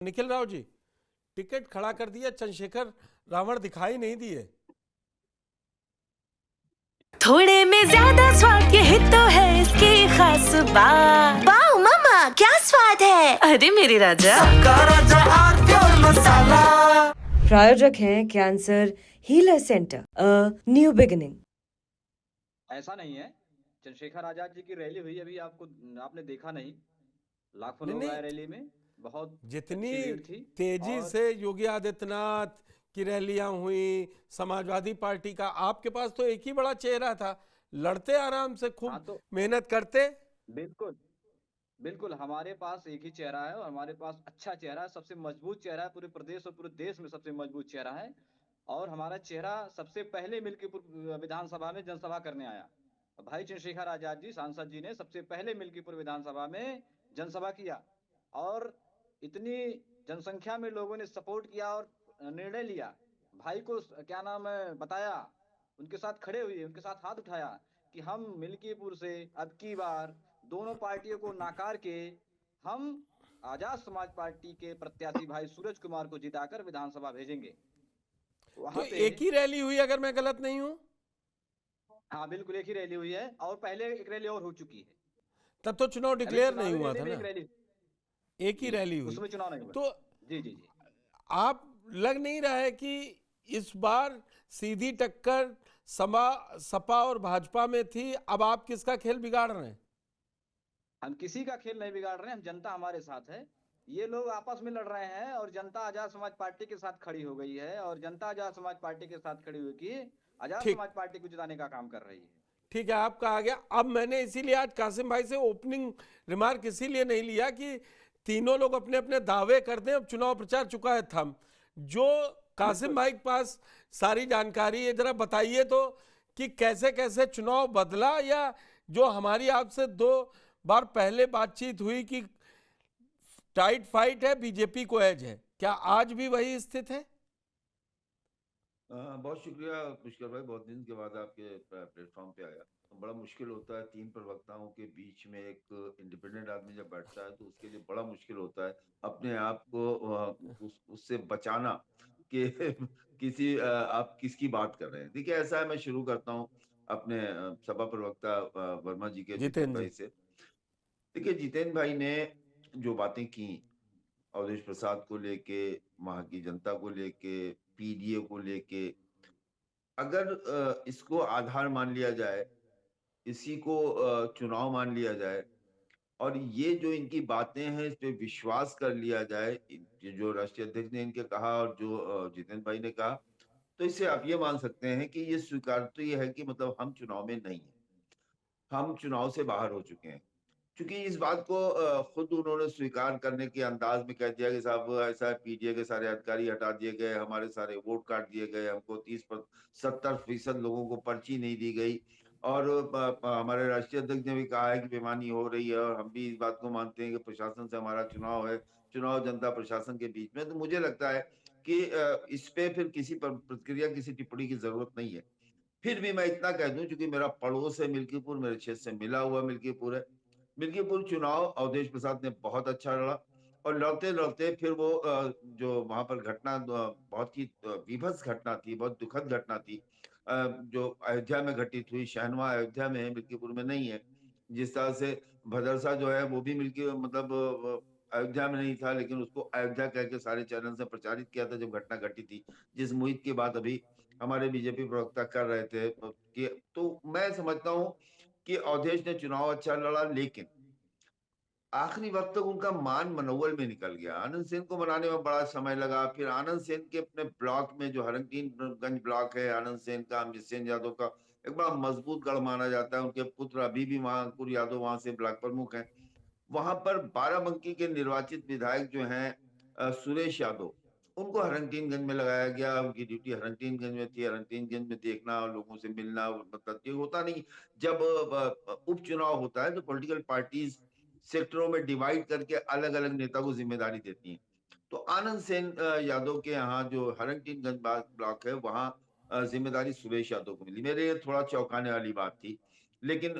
Nikhil Rao ji, ticket खड़ा कर दिया, चंद्रशेखर रावण दिखाई नहीं दिए। थोड़े में ज्यादा स्वाद यही तो है इसकी खास बात। वाओ मम्मा, क्या स्वाद है। अरे मेरे राजा, सबका राजा आरकेओ मसाला। प्रायोजक हैं cancer healer centre, a new beginning. ऐसा नहीं है। चंद्रशेखर आजाद जी की रैली हुई, अभी आपने देखा नहीं? लाखों नहीं लोग नहीं, आए रैली में, बहुत जितनी अच्छी भीड़ थी। तेजी और से योगी आदित्यनाथ की रैलियां हुई, समाजवादी पार्टी का, आपके पास तो एक ही बड़ा चेहरा था, लड़ते आराम से, हाँ, खूब तो मेहनत करते। बिल्कुल बिल्कुल हमारे पास एक ही चेहरा है और हमारे पास अच्छा चेहरा है, सबसे मजबूत चेहरा है पूरे प्रदेश और पूरे देश में सबसे मजबूत चेहरा है। और हमारा चेहरा सबसे पहले मिल्कीपुर विधानसभा में जनसभा करने आया। भाई चंद्रशेखर आजाद जी, सांसद जी ने सबसे पहले मिल्कीपुर विधानसभा में जनसभा किया। और इतनी जनसंख्या में लोगों ने सपोर्ट किया और निर्णय लिया, भाई को क्या नाम है बताया, उनके साथ खड़े हुए, उनके साथ हाथ उठाया कि हम मिल्कीपुर से अब की बार दोनों पार्टियों को नाकार के हम आजाद समाज पार्टी के प्रत्याशी भाई सूरज कुमार को जिताकर विधानसभा भेजेंगे। तो वहां पे एक ही रैली हुई, अगर मैं गलत नहीं हूं? हाँ, बिल्कुल एक ही रैली हुई है और पहले एक रैली और हो चुकी है। तब तो चुनाव अभी डिक्लेयर नहीं चुनावी हुआ रैली था में ना, एक रैली एक ही जी, रैली हुई। उसमें चुनाव नहीं हुआ। तो जी जी जी। आप लग नहीं रहा है कि इस बार सीधी टक्कर सपा और भाजपा में थी, अब आप किसका खेल बिगाड़ रहे हैं? हम किसी का खेल नहीं बिगाड़ रहे हैं, हम जनता हमारे साथ है। ये लोग आपस में लड़ रहे हैं और जनता आजाद समाज पार्टी के साथ खड़ी हो गई है और जनता आजाद समाज पार्टी के साथ खड़ी हुई कि आजाद ठीक, समाज पार्टी को जिताने का काम कर रही है। ठीक है, आपका आ गया। अब मैंने इसीलिए आज कासिम भाई से ओपनिंग रिमार्क इसीलिए नहीं लिया कि तीनों लोग अपने अपने दावे कर दें, अब चुनाव प्रचार चुका है थम। जो कासिम भाई के पास सारी जानकारी है, जरा बताइए तो कि कैसे कैसे चुनाव बदला, या जो हमारी आपसे 2 बार पहले बातचीत हुई कि टाइट फाइट है, बीजेपी को एज है, क्या आज भी वही स्थिति है? बहुत शुक्रिया पुष्कर भाई, बहुत दिन के बाद आपके प्लेटफॉर्म पे आया। बड़ा मुश्किल होता है तीन प्रवक्ताओं के बीच में एक इंडिपेंडेंट आदमी जब बैठता है तो उसके लिए बड़ा मुश्किल होता है अपने आप को उससे बचाना कि किसी आप किसकी बात कर रहे हैं। देखिए ऐसा है, मैं शुरू करता हूँ अपने सभा प्रवक्ता वर्मा जी के, जितेंद्र जितेंद्र भाई जी, से। देखिए जितेंद्र भाई ने जो बातें की अवधेश प्रसाद को लेके, वहां की जनता को लेके, पीडीए को लेके, अगर इसको आधार मान लिया जाए, इसी को चुनाव मान लिया जाए और ये जो इनकी बातें हैं इस पे विश्वास कर लिया जाए, जो राष्ट्रीय अध्यक्ष ने इनके कहा और जो जितेंद्र भाई ने कहा, तो इससे आप ये मान सकते हैं कि ये स्वीकार तो ये है कि मतलब हम चुनाव में नहीं है, हम चुनाव से बाहर हो चुके हैं। क्योंकि इस बात को खुद उन्होंने स्वीकार करने के अंदाज में कह दिया कि साहब ऐसा है, पीडीए के सारे अधिकारी हटा दिए गए, हमारे सारे वोट काट दिए गए, हमको 70% लोगों को पर्ची नहीं दी गई। और हमारे राष्ट्रीय अध्यक्ष ने भी कहा है कि बेईमानी हो रही है और हम भी इस बात को मानते हैं कि प्रशासन से हमारा चुनाव है, चुनाव जनता प्रशासन के बीच में। तो मुझे लगता है कि इस पे फिर किसी प्रतिक्रिया, किसी टिप्पणी की जरूरत नहीं है। फिर भी मैं इतना कह दूं, क्योंकि मेरा पड़ोस है मिल्कीपुर, मेरे क्षेत्र से मिला हुआ मिल्कीपुर है। मिल्कीपुर चुनाव अवधेश प्रसाद ने बहुत अच्छा लड़ा और लड़ते लड़ते फिर वो जो वहां पर घटना, बहुत ही विभत्स घटना थी, बहुत दुखद घटना थी, जो अयोध्या में घटित हुई। शहनवा अयोध्या में है, मिल्कीपुर में नहीं है। जिस तरह से भदरसा जो है वो भी मिल्की मतलब अयोध्या में नहीं था, लेकिन उसको अयोध्या कह के सारे चैनल से प्रचारित किया था जब घटना घटी थी, जिस मुहित की बात अभी हमारे बीजेपी प्रवक्ता कर रहे थे कि। तो मैं समझता हूँ कि अवधेश ने चुनाव अच्छा लड़ा, लेकिन आखिरी वक्त तक उनका मान मनोवल में निकल गया। आनंद सेन को मनाने में बड़ा समय लगा। फिर आनंद सेन के अपने ब्लॉक में, जो हरंगगंज ब्लॉक है आनंद सेन का, अमृत सेन यादव का एक बड़ा मजबूत गढ़ माना जाता है। उनके पुत्र अभी भी वहां, अंकुर यादव वहां से ब्लॉक प्रमुख हैं। वहां पर बाराबंकी के निर्वाचित विधायक जो हैं सुरेश यादव, उनको हरंगगंज में लगाया गया। उनकी ड्यूटी हरंगगंज में थी, हरंगगंज में देखना और लोगों से मिलना, मतलब ये होता नहीं। जब उपचुनाव होता है तो पॉलिटिकल पार्टीज सेक्टरों में डिवाइड करके अलग अलग नेता को जिम्मेदारी देती हैं। तो आनंद सेन यादव के यहाँ जो हरंगगंज ब्लॉक है, वहाँ जिम्मेदारी सुरेश यादव को मिली। मेरे लिए थोड़ा चौंकाने वाली बात थी, लेकिन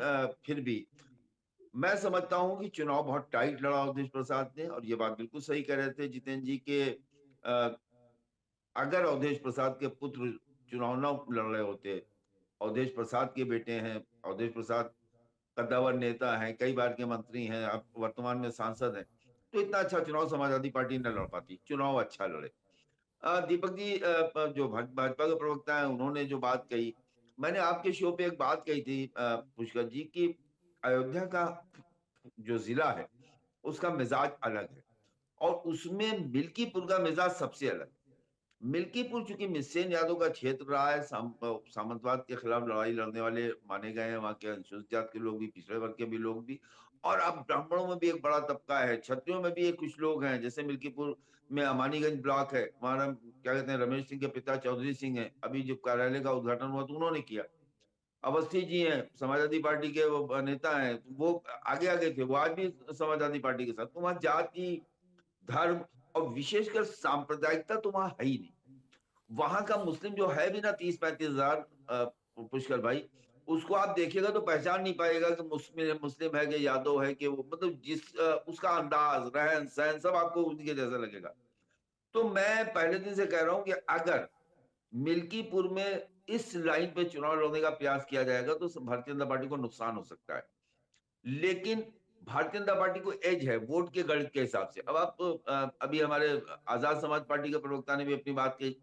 फिर भी मैं समझता हूं कि चुनाव बहुत टाइट लड़ा अवधेश प्रसाद ने, और ये बात बिल्कुल सही कह रहे थे जितेंद्र जी के अगर अवधेश प्रसाद के पुत्र चुनाव न लड़ रहे होते, अवधेश प्रसाद के बेटे हैं, अवधेश प्रसाद कद्दावर नेता हैं, कई बार के मंत्री हैं, अब वर्तमान में सांसद हैं, तो इतना अच्छा चुनाव समाजवादी पार्टी न लड़ पाती। चुनाव अच्छा लड़े। दीपक जी जो भाजपा के प्रवक्ता हैं उन्होंने जो बात कही, मैंने आपके शो पे एक बात कही थी पुष्कर जी की अयोध्या का जो जिला है उसका मिजाज अलग है, और उसमें मिल्कीपुर का मिजाज सबसे अलग है। मिल्कीपुर चूंकि मिस्सेन यादव का क्षेत्र रहा है, सामंतवाद के खिलाफ लड़ाई लड़ने वाले माने गए हैं, वहां के अनुसूचित जाति के लोग भी, पिछड़े वर्ग के भी लोग भी, और अब ब्राह्मणों में भी एक बड़ा तबका है, क्षत्रियों में भी एक कुछ लोग हैं। जैसे मिल्कीपुर में अमानीगंज ब्लॉक है, वहां क्या कहते हैं, रमेश सिंह के पिता चौधरी सिंह है, अभी जो कार्यालय का उद्घाटन हुआ तो उन्होंने किया। अवस्थी जी हैं, समाजवादी पार्टी के वो नेता हैं, वो आगे आगे थे, वो आज भी समाजवादी पार्टी के साथ। तो वहां जाति, धर्म और विशेषकर सांप्रदायिकता तो वहां है ही नहीं। वहां का मुस्लिम जो है भी ना 30-35 हजार पुष्कर भाई, उसको आप देखिएगा तो पहचान नहीं पाएगा कि मुस्लिम है कि यादव है कि वो, मतलब जिस उसका अंदाज, रहन सहन सब आपको उनके जैसा लगेगा। तो मैं पहले दिन से कह रहा हूं कि अगर मिल्कीपुर में इस लाइन पे चुनाव लड़ने का प्रयास किया जाएगा तो भारतीय जनता पार्टी को नुकसान हो सकता है। लेकिन भारतीय जनता पार्टी को एज है वोट के गणित के हिसाब से। अब आप अभी हमारे आजाद समाज पार्टी के प्रवक्ता ने भी अपनी बात कही,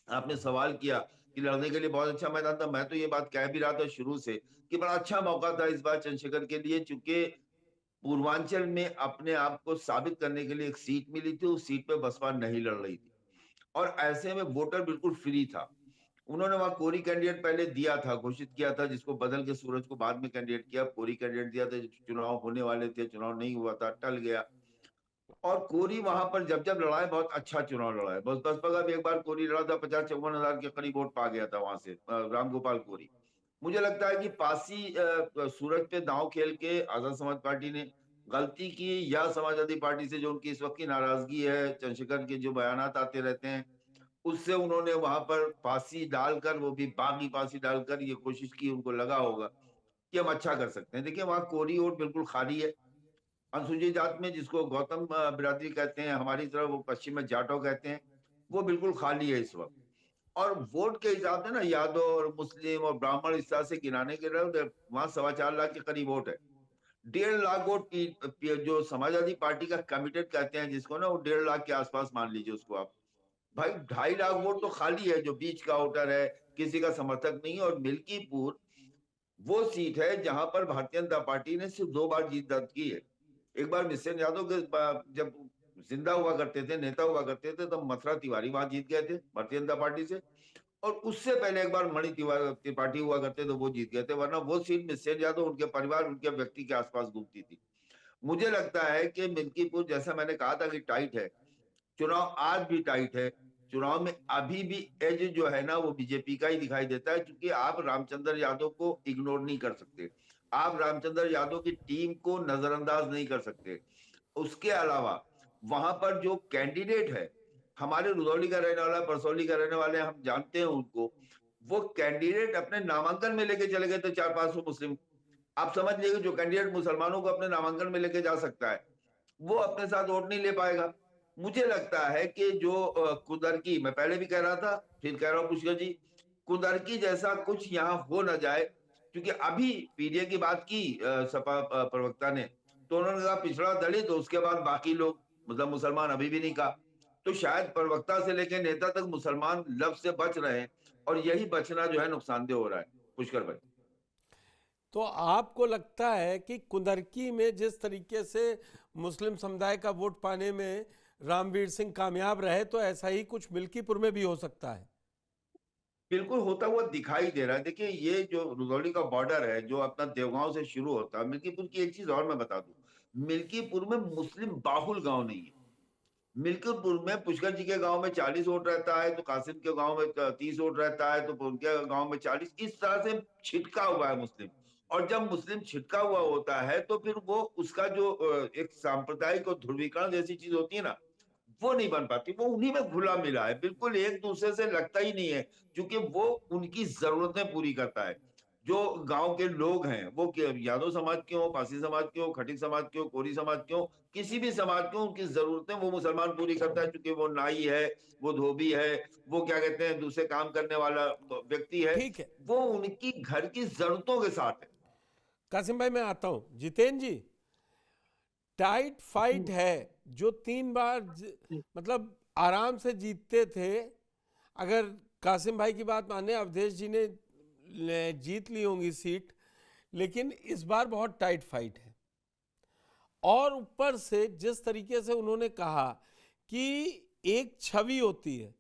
आपने सवाल किया कि लड़ने के लिए बहुत अच्छा मैदान था। मैं तो ये बात कह भी रहा था शुरू से कि बड़ा अच्छा मौका था इस बार चंद्रशेखर के लिए, चूंकि पूर्वांचल में अपने आप को साबित करने के लिए एक सीट मिली थी, उस सीट पे बसपा नहीं लड़ रही थी, और ऐसे में वोटर बिल्कुल फ्री था। उन्होंने वहां कोरी कैंडिडेट पहले दिया था, घोषित किया था, जिसको बदल के सूरज को बाद में कैंडिडेट किया। कोरी कैंडिडेट दिया था, चुनाव होने वाले थे, चुनाव नहीं हुआ था, टल गया। और कोरी वहां पर जब जब लड़ा है बहुत अच्छा चुनाव लड़ा है। बस बसपा का भी एक बार कोरी लड़ा था, 50-54 हजार के करीब वोट पा गया था वहां से रामगोपाल कोरी। मुझे लगता है कि पासी सूरज पे दांव खेल के आजाद समाज पार्टी ने गलती की, या समाजवादी पार्टी से जो उनकी इस वक्त की नाराजगी है, चंद्रशेखर के जो बयानात आते रहते हैं उससे उन्होंने वहां पर फांसी डालकर, वो भी बागी फांसी डालकर ये कोशिश की, उनको लगा होगा कि हम अच्छा कर सकते हैं। देखिए वहां कोरी वोट बिल्कुल खाली है। अनुसूचित जात में जिसको गौतम बिरादरी कहते हैं, हमारी तरफ वो पश्चिम में जाटो कहते हैं, वो बिल्कुल खाली है इस वक्त। और वोट के हिसाब से ना यादव और मुस्लिम और ब्राह्मण इस तरह से गिनाने के लिए वहां 4.25 लाख के करीब वोट है। 1.5 लाख वोट जो समाजवादी पार्टी का कमिटेड कहते हैं जिसको ना, वो 1.5 लाख के आसपास मान लीजिए उसको आप। भाई 2.5 लाख वोट तो खाली है, जो बीच का वोटर है, किसी का समर्थक नहीं है। और मिल्कीपुर वो सीट है जहां पर भारतीय जनता पार्टी ने सिर्फ 2 बार जीत दर्ज की है। एक बार मिस्सेन यादव के जब जिंदा हुआ करते थे, नेता हुआ करते थे, तब मथुरा तिवारी वहां जीत गए थे भारतीय जनता पार्टी से, और उससे पहले एक बार मणि त्रिपाठी हुआ करते थे, वो जीत गए थे। वरना वो सीट मिस्सेन यादव, उनके परिवार, उनके व्यक्ति के आसपास घूमती थी। मुझे लगता है कि मिल्कीपुर, जैसा मैंने कहा था कि टाइट है, चुनाव आज भी टाइट है। चुनाव में अभी भी एज जो है ना वो बीजेपी का ही दिखाई देता है, क्योंकि आप रामचंद्र यादव को इग्नोर नहीं कर सकते, आप रामचंद्र यादव की टीम को नजरअंदाज नहीं कर सकते। उसके अलावा वहां पर जो कैंडिडेट है, हमारे रुधौली का रहने वाला, परसौली का रहने वाले, हम जानते हैं उनको, वो कैंडिडेट अपने नामांकन में लेके चले गए थे 400-500 मुस्लिम। आप समझ लीजिए जो कैंडिडेट मुसलमानों को अपने नामांकन में लेके जा सकता है, वो अपने साथ वोट नहीं ले पाएगा। मुझे लगता है कि जो कुदरकी, मैं पहले भी कह रहा था, फिर कह रहा हूँ पुष्कर जी, कुदरकी जैसा कुछ यहाँ हो ना जाए। क्योंकि अभी पीडीए की बात की सपा प्रवक्ता ने, तो उन्होंने कहा पिछड़ा दलित, तो उसके बाद बाकी लोग, मतलब मुसलमान अभी भी नहीं कहा। तो शायद प्रवक्ता से लेकर नेता तक मुसलमान लफ्ज से बच रहे हैं, और यही बचना जो है नुकसानदेह हो रहा है पुष्कर भाई। तो आपको लगता है कि कुंदरकी में जिस तरीके से मुस्लिम समुदाय का वोट पाने में रामवीर सिंह कामयाब रहे, तो ऐसा ही कुछ मिल्कीपुर में भी हो सकता है? बिल्कुल होता हुआ दिखाई दे रहा है। देखिए ये जो रुधौली का बॉर्डर है, जो अपना देवगांव से शुरू होता है, मिल्कीपुर की एक चीज और मैं बता दूं, मिल्कीपुर में मुस्लिम बाहुल गांव नहीं है। मिल्कीपुर में पुष्कर जी के गांव में 40 वोट रहता है, तो कासिम के गांव में 30 वोट रहता है, तो उनके गांव में 40, इस तरह से छिटका हुआ है मुस्लिम। और जब मुस्लिम छिटका हुआ होता है तो फिर वो उसका जो एक सांप्रदायिक और ध्रुवीकरण जैसी चीज होती है ना, वो नहीं बन पाती। वो उन्हीं में घुला मिला है, बिल्कुल एक दूसरे से लगता ही नहीं है, क्योंकि वो उनकी जरूरतें पूरी करता है। जो गांव के लोग हैं वो यादव समाज के हो, पारसी समाज के हो, खटीक समाज के हो, कोरी समाज के हो, किसी भी समाज के हो, उनकी जरूरतें वो मुसलमान पूरी करता है, क्योंकि वो नाई है, वो धोबी है, वो क्या कहते हैं दूसरे काम करने वाला व्यक्ति है, ठीक है। वो उनकी घर की जरूरतों के साथ है। कासिम भाई मैं आता हूं, जितेंद्र जी टाइट फाइट है, जो 3 बार मतलब आराम से जीतते थे, अगर कासिम भाई की बात माने अवधेश जी ने जीत ली होंगी सीट, लेकिन इस बार बहुत टाइट फाइट है। और ऊपर से जिस तरीके से उन्होंने कहा कि एक छवि होती है,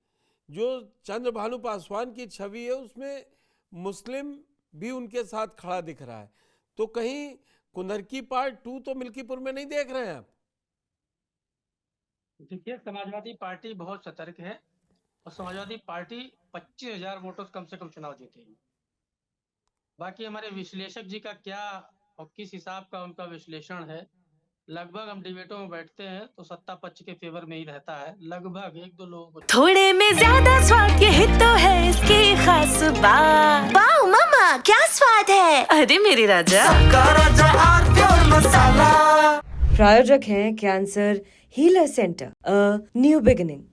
जो चंद्रभानु पासवान की छवि है, उसमें मुस्लिम भी उनके साथ खड़ा दिख रहा है, तो कहीं कुंदरकी पार्ट 2 तो मिल्कीपुर में नहीं देख रहे हैं आप? देखिए, समाजवादी पार्टी बहुत सतर्क है और समाजवादी पार्टी 25,000 वोटों से कम चुनाव जीतेगी। बाकी हमारे विश्लेषक जी का क्या और किस हिसाब का उनका विश्लेषण है, लगभग हम डिबेटों में बैठते हैं तो सत्ता पक्ष के फेवर में ही रहता है, लगभग 1-2 लोगों को। थोड़े में ज्यादा स्वाद यही तो है इसकी खास बात। वाओ मम्मा क्या स्वाद है। अरे मेरे राजा, सबका राजा आर प्योर मसाला। प्रायोजक हैं cancer healer centre, a new beginning.